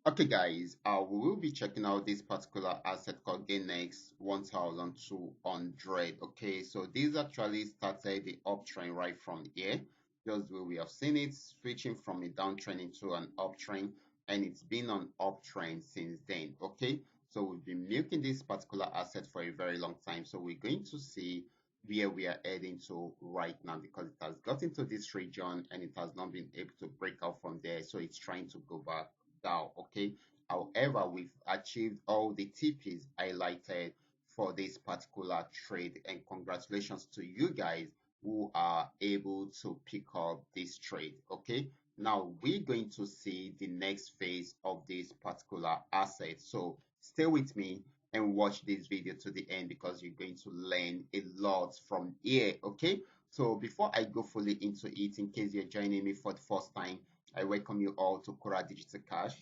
Okay, guys, we will be checking out this particular asset called GainX 1200. Okay, so this actually started the uptrend right from here, just the way we have seen it, switching from a downtrend into an uptrend, and it's been on uptrend since then. Okay, so we've been milking this particular asset for a very long time. So we're going to see where we are heading to right now because it has got into this region and it has not been able to break out from there. So it's trying to go back down. Okay, however, we've achieved all the TPs highlighted for this particular trade, and congratulations to you guys who are able to pick up this trade. Okay, now we're going to see the next phase of this particular asset, so stay with me and watch this video to the end because you're going to learn a lot from here. Okay, so before I go fully into it, in case you're joining me for the first time, I welcome you all to Qora Digital Cash.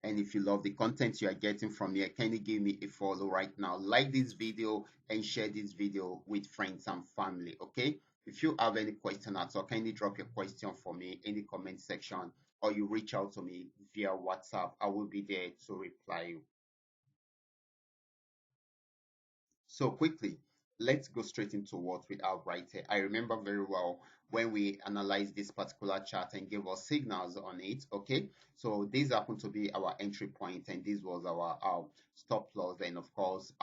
And if you love the content you are getting from here, kindly give me a follow right now. Like this video and share this video with friends and family. Okay. If you have any question at all, kindly drop your question for me in the comment section, or you reach out to me via WhatsApp. I will be there to reply you. So quickly, let's go straight into what we have right here. I remember very well when we analyzed this particular chart and gave us signals on it. Okay, so these happen to be our entry point, and this was our stop loss. And of course,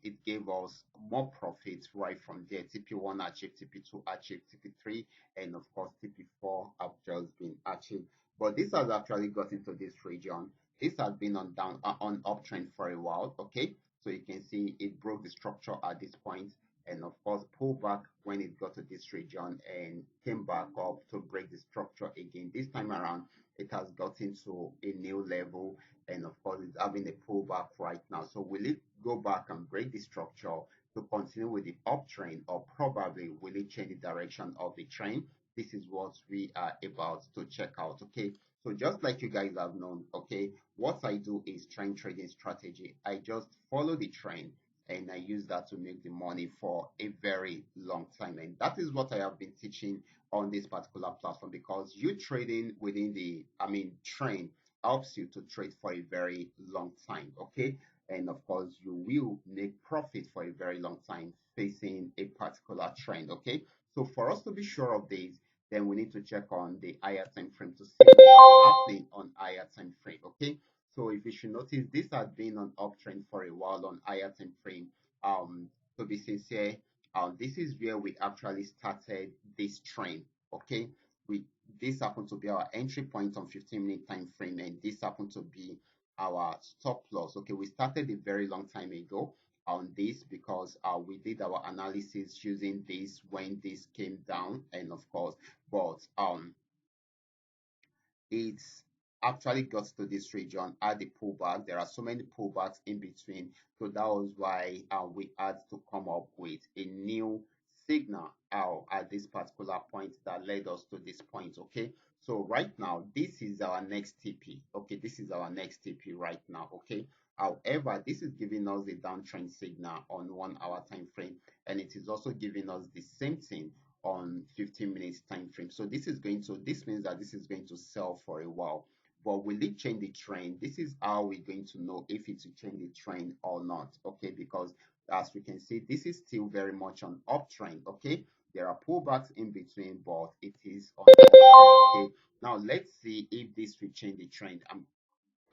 it gave us more profit right from there. TP1 achieved, TP2 achieved, TP3, and of course TP4 have just been achieved. But this has actually got into this region. This has been on uptrend for a while. Okay, so you can see it broke the structure at this point and of course pull back when it got to this region and came back up to break the structure again. This time around, it has gotten to a new level and of course it's having a pullback right now. So will it go back and break the structure to continue with the uptrend, or probably will it change the direction of the trend? This is what we are about to check out. Okay, so just like you guys have known, okay, what I do is trend trading strategy. I just follow the trend and I use that to make the money for a very long time. And that is what I have been teaching on this particular platform, because you trading within the, trend helps you to trade for a very long time. Okay. And of course, you will make profit for a very long time facing a particular trend. Okay. So for us to be sure of this, then we need to check on the higher time frame to see what's happening on higher time frame. Okay, so if you should notice, this has been on uptrend for a while on higher time frame. To be sincere, this is where we actually started this trend. Okay, we this happened to be our entry point on 15-minute time frame, and this happened to be our stop loss. Okay, we started a very long time ago on this because we did our analysis using this when this came down, and of course, but it's actually got to this region at the pullback. There are so many pullbacks in between. So that was why we had to come up with a new signal at this particular point that led us to this point. Okay. So right now, this is our next TP. Okay. This is our next TP right now. Okay. However, this is giving us a downtrend signal on 1 hour time frame, and it is also giving us the same thing on 15 minutes time frame. So this means that this is going to sell for a while. But will it change the trend? This is how we're going to know if it will change the trend or not. Okay, because as we can see, this is still very much on uptrend. Okay, there are pullbacks in between, but it is on uptrend. Okay, now let's see if this will change the trend. I'm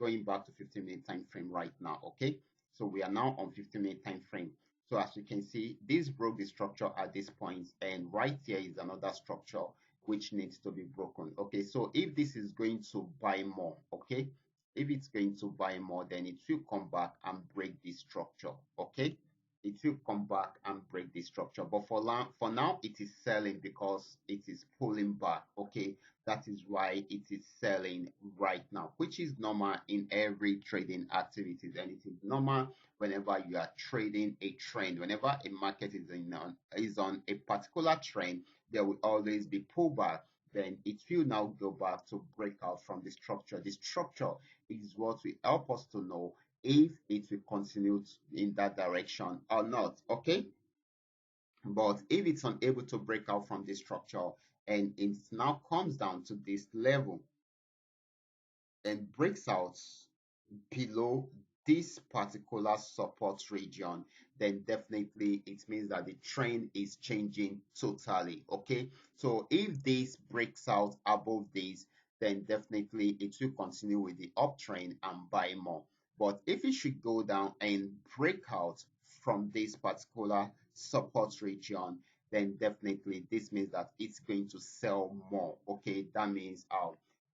going back to 15-minute time frame right now. Okay, so we are now on 15-minute time frame. So as you can see, this broke the structure at this point, and right here is another structure which needs to be broken. Okay, so if this is going to buy more, okay, if it's going to buy more, then it will come back and break this structure. Okay, it will come back and break the structure, but for now it is selling because it is pulling back. Okay, that is why it is selling right now, which is normal in every trading activities, and it is normal whenever you are trading a trend. Whenever a market is on a particular trend, there will always be pullback. Then it will now go back to break out from the structure. The structure is what will help us to know if it will continue in that direction or not. Okay, but if it's unable to break out from this structure and it now comes down to this level, and breaks out below this particular support region, then definitely it means that the trend is changing totally. Okay, so if this breaks out above this, then definitely it will continue with the uptrend and buy more. But if it should go down and break out from this particular support region, then definitely this means that it's going to sell more. Okay, that means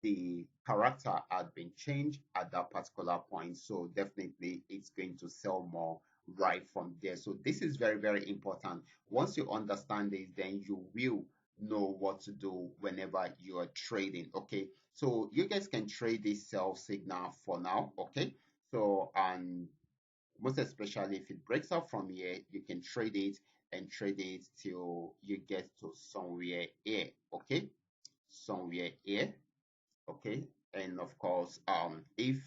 the character had been changed at that particular point. So definitely it's going to sell more right from there. So this is very, very important. Once you understand this, then you will know what to do whenever you are trading. Okay. So you guys can trade this sell signal for now. Okay. So, and most especially if it breaks out from here, you can trade it and trade it till you get to somewhere here. Okay. Somewhere here. Okay, and of course if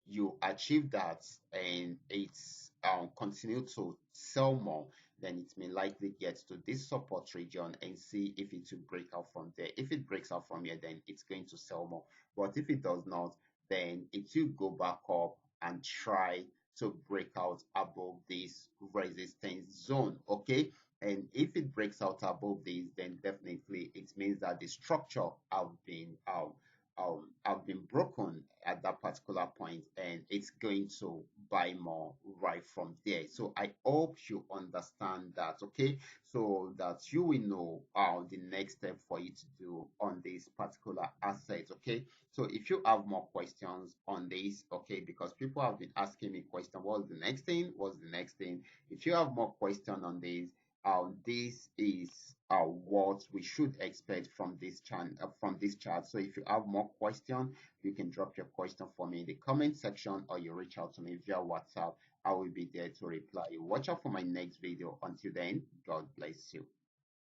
you achieve that and it's continue to sell more, then it may likely get to this support region and see if it will break out from there. If it breaks out from here, then it's going to sell more, but if it does not, then it will go back up and try to break out above this resistance zone. Okay, and if it breaks out above this, then definitely it means that the structure have been broken at that particular point, and it's going to buy more right from there. So I hope you understand that. Okay, so that you will know the next step for you to do on this particular asset. Okay, so if you have more questions on this, okay, because people have been asking me question, what's the next thing, what's the next thing, if you have more question on this is what we should expect from this chart. So if you have more question, you can drop your question for me in the comment section, or you reach out to me via WhatsApp. I will be there to reply you. Watch out for my next video. Until then, God bless you.